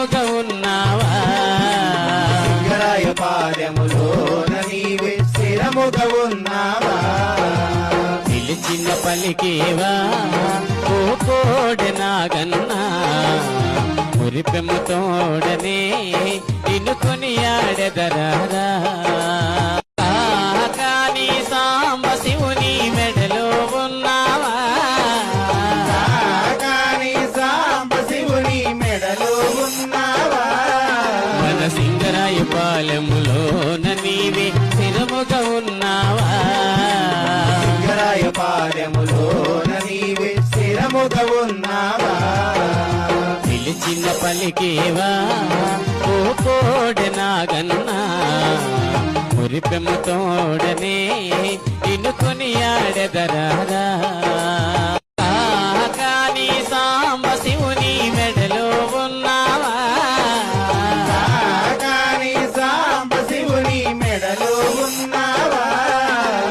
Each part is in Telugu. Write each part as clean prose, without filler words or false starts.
స్థిరముగా ఉన్నావా సింగరాయ పాదములోన నీవే స్థిరముగా ఉన్నావా పిలిచిన పలికేవా ఓ కోడె నాగన్నా మురిపెమ్ముతోడనే ఇనుకొని ఆడెదరారా కానీ సాంబ శివుని మెడలో ఉన్నావా కానీ సాంబ శివుని మెడలో ఉన్నావా మన సింగరాయ పాలెములోన నీవే స్థిరముగా ఉన్నావా సింగరాయ పాదములోన నీవే స్థిరముగా ఉన్నావా పిలిచిన పలికేవా ఓ కోడె నాగన్నా మురిపెమ్ముతోడనే ఇనుకొని ఆడెదరారా కానీ సాంబ శివుని మెడలో ఉన్నావా కానీ సాంబ శివుని మెడలో ఉన్నావా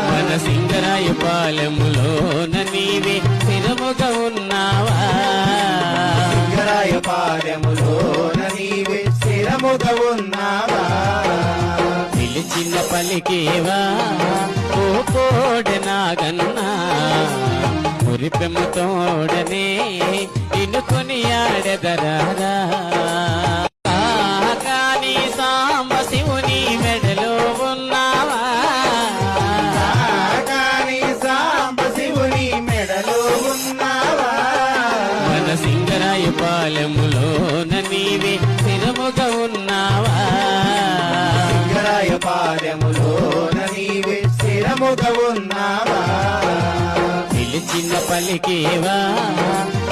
మన సింగరాయ పాలెములోన నీవే స్థిరముగా ఉన్నావా సింగరాయ పాదములోన నీవే స్థిరముగా ఉన్నావా పిలిచిన పలికేవా ఓ కోడె నాగన్నా మురిపెమ్ముతోడనే ఇనుకొని ఆడెదరారా కానీ సాంబ శివుని మెడలో ఉన్నావా కానీ సాంబ శివుని మెడలో ఉన్నావా మన సింగరాయ పాలెములోన నీవే స్థిరముగా ఉన్నావా సింగరాయ పాదములోన నీవే స్థిరముగా ఉన్నావా పిలిచిన పలికేవా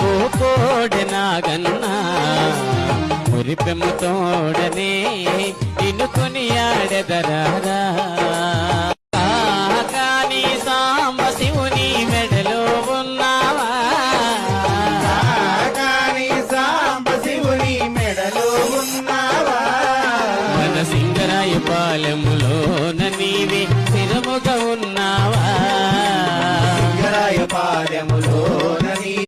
ఓ కోడె నాగన్నా మురిపెమ్ముతోడనే ఇనుకొని ఆడెదరారా